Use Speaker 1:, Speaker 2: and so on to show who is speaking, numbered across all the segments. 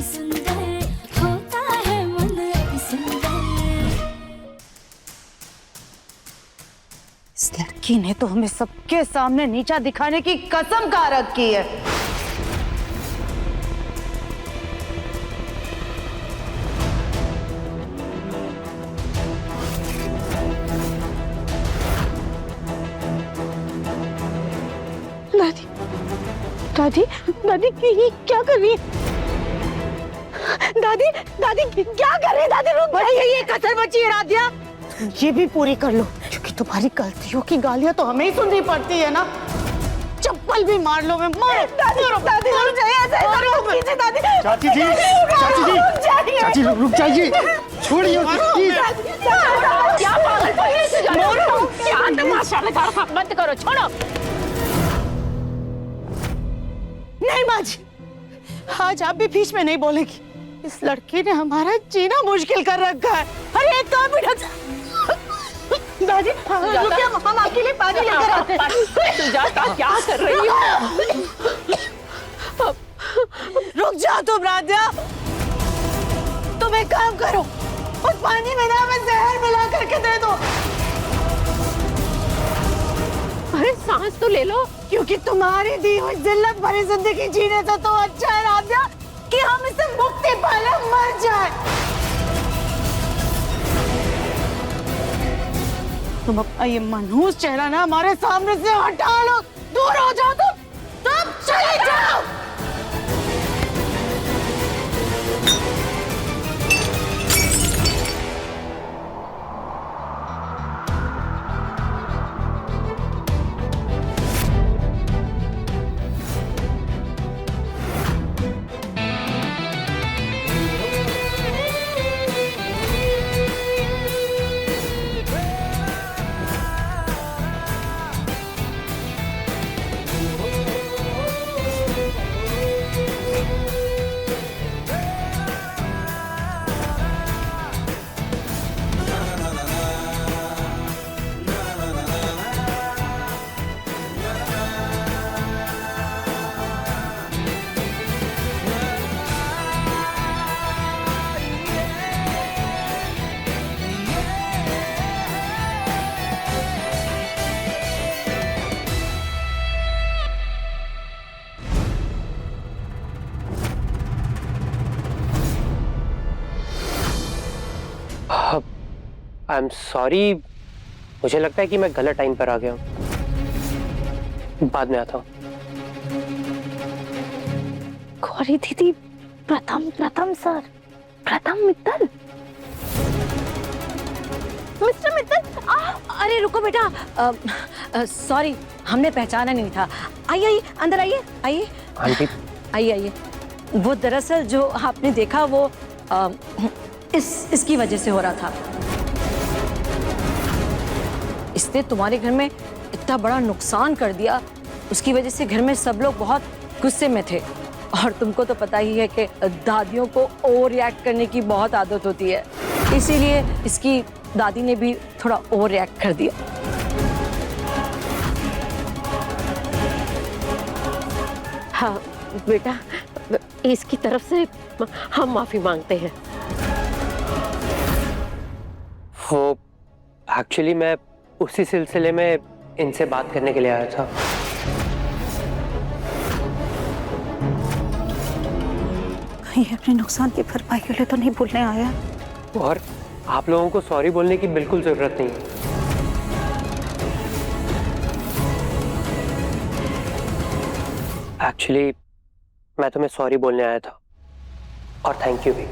Speaker 1: सुंदर होता है मन सुंदर।
Speaker 2: इस लड़की ने तो हमें सबके सामने नीचा दिखाने की कसम खा रखी है। दादी, दादी, दादी ये क्या कर रही है? दादी, दादी क्या कर रही है? दादी रुक जाइए, ये कसर बची है राधिया। ये भी पूरी कर लो, क्योंकि तुम्हारी गलतियों की गालियां तो हमें ही सुननी पड़ती है ना। चप्पल भी मार लो, मैं मारो। दादी, दादी रुक जाइए, ऐसे करो कीजिए दादी।
Speaker 3: चाची जी, चाची जी, चाची रुक जाइए, छोड़िए प्लीज।
Speaker 4: क्या पागल से जा रहे हो? क्या तमाशा लगा रखा? बंद करो, छोड़ो।
Speaker 2: नहीं माँ जी, आज आप भी बीच में नहीं बोलेगी। इस लड़की ने हमारा जीना मुश्किल कर रखा है। अरे एक काम भी ढंग से। दादी रुकिए, हम आपके लिए पानी लेकर आते हैं।
Speaker 4: सुजाता क्या कर रही हो?
Speaker 2: रुक जाओ तुम राधिया। तुम एक काम करो, उस पानी में ना मैं जहर मिला करके दे दो।
Speaker 4: अरे सांस तो ले लो।
Speaker 2: क्योंकि तुम्हारी दी हुई जिल्लत भरी जिंदगी जीने से तो अच्छा है राधिया कि हम इसे मुक्ति पाले मर जाए। तुम अपना ये मनहूस चेहरा ना हमारे सामने से हटा लो, दूर हो जाओ तुम चले जाओ।
Speaker 5: आई एम सॉरी, मुझे लगता है कि मैं गलत टाइम पर आ गया हूँ। बाद में आता हूँ।
Speaker 2: गौरी दीदी, प्रथम सर, प्रथम मित्तल। मिस्टर मित्तल, अरे रुको बेटा, सॉरी हमने पहचाना नहीं था। आइए आइए, अंदर आइए, आइए
Speaker 5: आंटी,
Speaker 2: आइए आइए। वो दरअसल जो आपने देखा वो इसकी वजह से हो रहा था। इसने तुम्हारे घर में इतना बड़ा नुकसान कर दिया, उसकी वजह से घर में सब लोग बहुत गुस्से में थे। और तुमको तो पता ही है कि दादियों को ओवर रिएक्ट करने की बहुत आदत होती है, इसीलिए इसकी दादी ने भी थोड़ा ओवर रिएक्ट कर दिया।
Speaker 4: हाँ बेटा, इसकी तरफ से हम माफी मांगते हैं।
Speaker 5: वो एक्चुअली मैं उसी सिलसिले में इनसे बात करने के लिए आया था।
Speaker 2: कहीं अपने नुकसान की भरपाई के लिए तो नहीं बोलने आया?
Speaker 5: और आप लोगों को सॉरी बोलने की बिल्कुल जरूरत नहीं है। एक्चुअली मैं तुम्हें सॉरी बोलने आया था, और थैंक यू भी।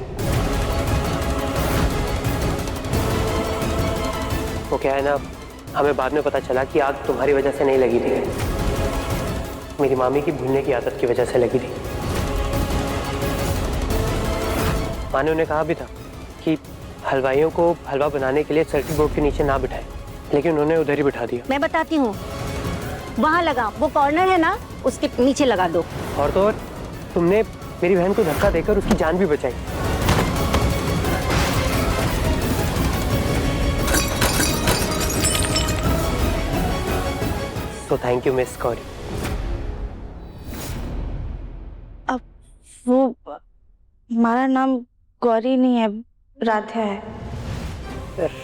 Speaker 5: वो क्या है ना, हमें बाद में पता चला कि आग तुम्हारी वजह से नहीं लगी थी, मेरी मामी की भूलने की आदत की वजह से लगी थी। माँ ने उन्हें कहा भी था कि हलवाइयों को हलवा बनाने के लिए सर्किट बोर्ड के नीचे ना बिठाएं, लेकिन उन्होंने उधर ही बिठा दिया।
Speaker 6: मैं बताती हूँ, वहाँ लगा, वो कॉर्नर है ना, उसके नीचे लगा दो।
Speaker 5: और तो और तुमने मेरी बहन को धक्का देकर उसकी जान भी बचाई। तो थैंक यू मिस गौरी।
Speaker 2: अब वो
Speaker 7: हमारा नाम गौरी नहीं है, राधा है।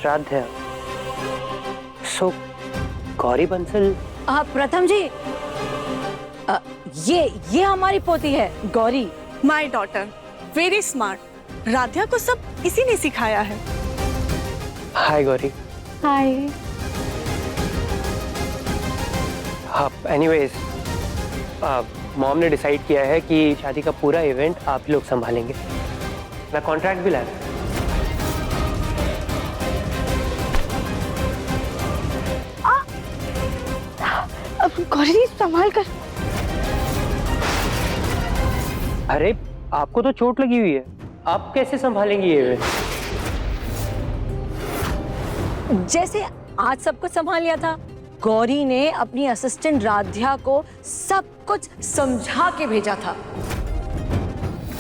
Speaker 5: राधा। सो गौरी बंसल।
Speaker 2: प्रथम जी, ये हमारी पोती है Gauri.
Speaker 8: My daughter, very smart. Radha को सब इसी ने सिखाया है।
Speaker 5: हाय गौरी।
Speaker 7: हाय।
Speaker 5: हाँ, एनीवेज मॉम ने डिसाइड किया है कि शादी का पूरा इवेंट आप लोग संभालेंगे। मैं कॉन्ट्रैक्ट भी लाया।
Speaker 7: अब गौरी संभाल कर।
Speaker 5: अरे आपको तो चोट लगी हुई है, आप कैसे संभालेंगी ये इवेंट?
Speaker 2: जैसे आज सब कुछ संभाल लिया था, गौरी ने अपनी असिस्टेंट राध्या को सब कुछ समझा के भेजा था।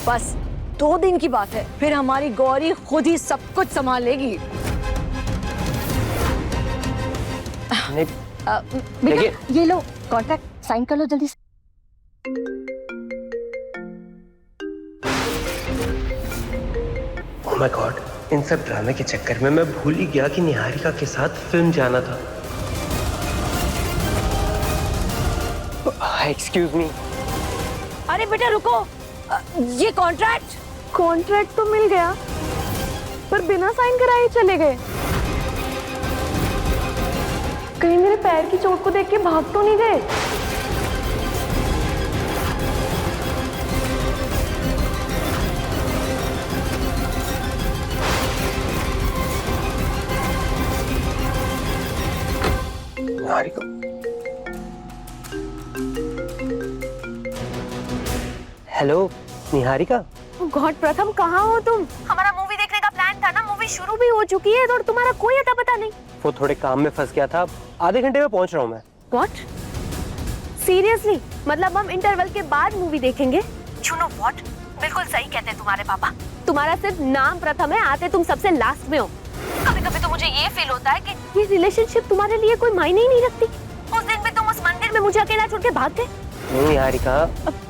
Speaker 2: बस 2 दिन की बात है, फिर हमारी गौरी खुद ही सब कुछ संभालेगी।
Speaker 5: देखिए,
Speaker 7: ये लो कॉन्ट्रैक्ट साइन कर लो जल्दी से।
Speaker 5: ओह माय गॉड, इन सब ड्रामे के चक्कर में मैं भूल ही गया कि निहारिका के साथ फिल्म जाना था। Excuse me.
Speaker 2: अरे बेटा रुको, ये
Speaker 7: कॉन्ट्रैक्ट तो मिल गया, पर बिना साइन कराए चले गए। कहीं मेरे पैर की चोट को देख के भाग तो नहीं गए?
Speaker 5: निहारिका। हेलो निहारिका।
Speaker 4: गॉड प्रथम, कहाँ हो तुम? हमारा मूवी देखने का प्लान था ना, मूवी शुरू भी हो चुकी है और तुम्हारा कोई अता पता नहीं।
Speaker 5: वो थोड़े काम में फंस गया था, आधे घंटे में पहुंच रहा हूँ मैं।
Speaker 4: व्हाट? सीरियसली? मतलब हम इंटरवल के बाद मूवी देखेंगे? सुनो व्हाट, बिल्कुल सही कहते हैं तुम्हारे पापा। तुम्हारा सिर्फ नाम प्रथम है, आते तुम सबसे लास्ट में हो। कभी-कभी तो मुझे ये फील होता है कि ये रिलेशनशिप तुम्हारे लिए कोई मायने ही नहीं रखती। उस दिन भी तुम उस मंदिर में मुझे अकेला छोड़ के भाग गए।
Speaker 5: नहीं निहारिका,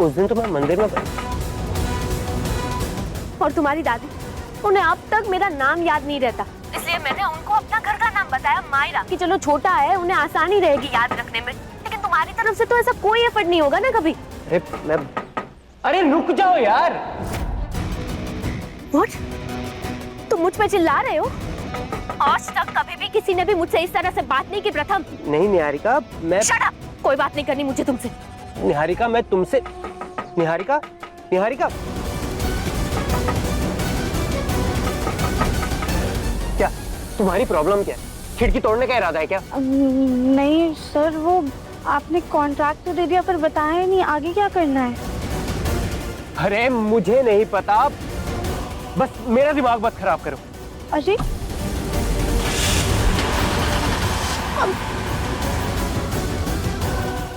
Speaker 5: उस दिन तो मैं मंदिर में।
Speaker 4: और तुम्हारी दादी, उन्हें अब तक मेरा नाम याद नहीं रहता, इसलिए मैंने उनको अपना घर का नाम बताया, मायरा, कि चलो छोटा है, उन्हें आसानी रहेगी याद रखने में। लेकिन तुम्हारी तरफ से तो ऐसा कोई एफर्ट नहीं होगा ना कभी।
Speaker 5: अरे रुक जाओ यार।
Speaker 4: व्हाट? तुम मुझ पे चिल्ला रहे हो? आज तक कभी भी किसी ने भी मुझसे इस तरह से बात नहीं की प्रथम।
Speaker 5: नहीं निहारिका, मैं।
Speaker 4: Shut up! कोई बात नहीं करनी मुझे तुमसे।
Speaker 5: निहारिका, मैं तुमसे। निहारिका, निहारिका। क्या तुम्हारी प्रॉब्लम क्या है? खिड़की तोड़ने का इरादा है क्या?
Speaker 7: नहीं सर, वो आपने कॉन्ट्रैक्ट तो दे दिया पर बताया ही नहीं आगे क्या करना है।
Speaker 5: अरे मुझे नहीं पता, बस मेरा दिमाग मत खराब करो।
Speaker 7: अरे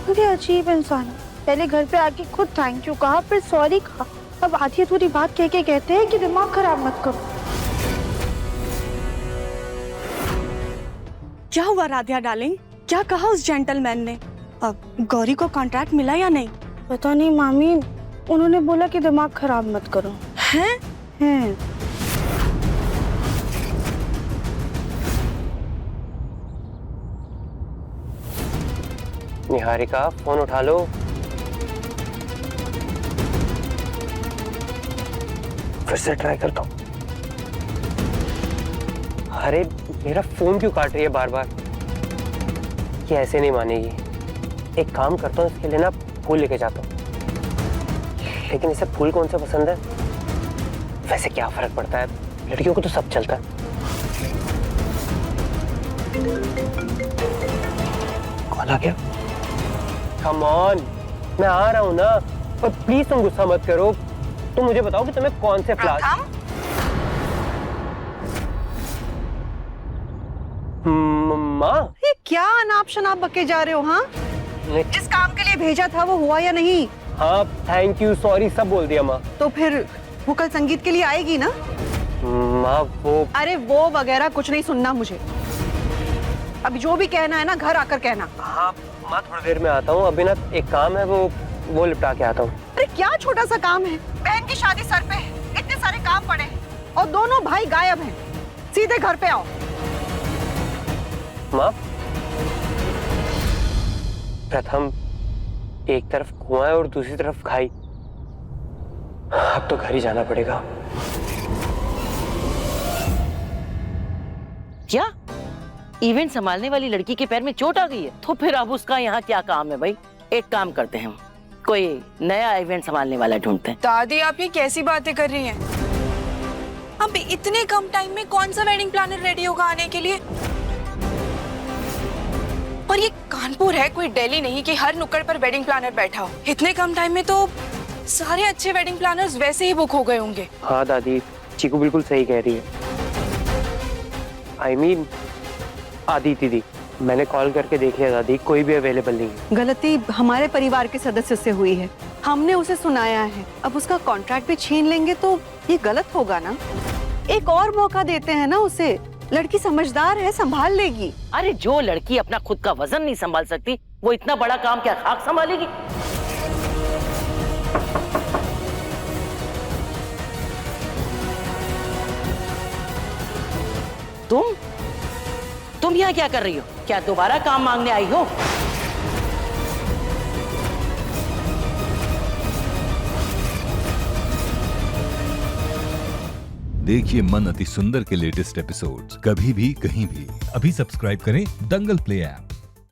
Speaker 7: बड़े अजीब इंसान है। पहले घर पे आके खुद थैंक यू कहा, फिर सॉरी कहा, अब आधी अधूरी बात कह के कहते हैं कि दिमाग खराब मत करो।
Speaker 8: क्या हुआ राधा डार्लिंग? क्या कहा उस जेंटलमैन ने? अब गौरी को कॉन्ट्रैक्ट मिला या नहीं?
Speaker 7: पता नहीं मामी, उन्होंने बोला कि दिमाग खराब मत करो।
Speaker 8: हैं?
Speaker 7: हैं।
Speaker 5: निहारिका, फोन उठा लो। फिर से ट्राई करता हूँ। अरे मेरा फोन क्यों काट रही है बार बार? ये ऐसे नहीं मानेगी। एक काम करता हूँ, इसके लिए ना फूल लेके जाता हूँ। लेकिन इसे फूल कौन सा पसंद है? वैसे क्या फर्क पड़ता है, लड़कियों को तो सब चलता है। कॉल आ गया। कम ऑन, मैं आ रहा हूँ ना। पर प्लीज तुम गुस्सा मत करो। तुम मुझे बताओ कि तुम्हें कौन से फ्लावर्स। माँ,
Speaker 9: ये क्या अनाप शनाप बके जा रहे हो? हाँ, जिस काम के लिए भेजा था वो हुआ या नहीं?
Speaker 5: हाँ थैंक यू, सॉरी सब बोल दिया माँ।
Speaker 9: तो फिर वो कल संगीत के लिए आएगी ना?
Speaker 5: माँ वो।
Speaker 9: अरे वो वगैरह कुछ नहीं सुनना मुझे। अभी जो भी कहना है ना घर आकर कहना।
Speaker 5: हाँ माँ, थोड़ी देर में आता हूँ। अभी ना एक काम है, वो लिपटा के आता हूँ।
Speaker 9: अरे क्या छोटा सा काम है? बहन की शादी सर पे है, इतने गायब हैं। सीधे घर पे आओ।
Speaker 5: माँ, प्रथम एक तरफ कुआं है और दूसरी तरफ खाई। अब तो घर ही जाना पड़ेगा।
Speaker 10: क्या इवेंट संभालने वाली लड़की के पैर में चोट आ गई है? तो फिर अब उसका यहाँ क्या काम है भाई? एक काम करते हैं, कोई नया इवेंट संभालने वाला ढूंढते हैं।
Speaker 8: दादी आप ये कैसी बातें कर रही हैं? अब इतने कम टाइम में कौन सा वेडिंग प्लानर रेडी होगा आने के लिए? और ये कानपुर है, कोई दिल्ली नहीं कि हर नुक्कड़ पर वेडिंग प्लानर बैठा हो। इतने कम टाइम में तो सारे अच्छे वेडिंग प्लानर्स वैसे ही बुक हो गए होंगे।
Speaker 5: हाँ दादी, चीकू बिल्कुल सही कह रही है। I mean, आदिति दी, मैंने कॉल करके देख लिया दादी, कोई भी अवेलेबल नहीं है।
Speaker 9: गलती हमारे परिवार के सदस्य से हुई है, हमने उसे सुनाया है। अब उसका कॉन्ट्रैक्ट भी छीन लेंगे तो ये गलत होगा ना। एक और मौका देते हैं ना उसे। लड़की समझदार है, संभाल लेगी।
Speaker 10: अरे जो लड़की अपना खुद का वजन नहीं संभाल सकती, वो इतना बड़ा काम क्या खाक संभालेगी? तुम यहाँ क्या कर रही हो? क्या दोबारा काम मांगने आई हो?
Speaker 11: देखिए मन अति सुंदर के लेटेस्ट एपिसोड्स कभी भी कहीं भी। अभी सब्सक्राइब करें दंगल प्ले ऐप।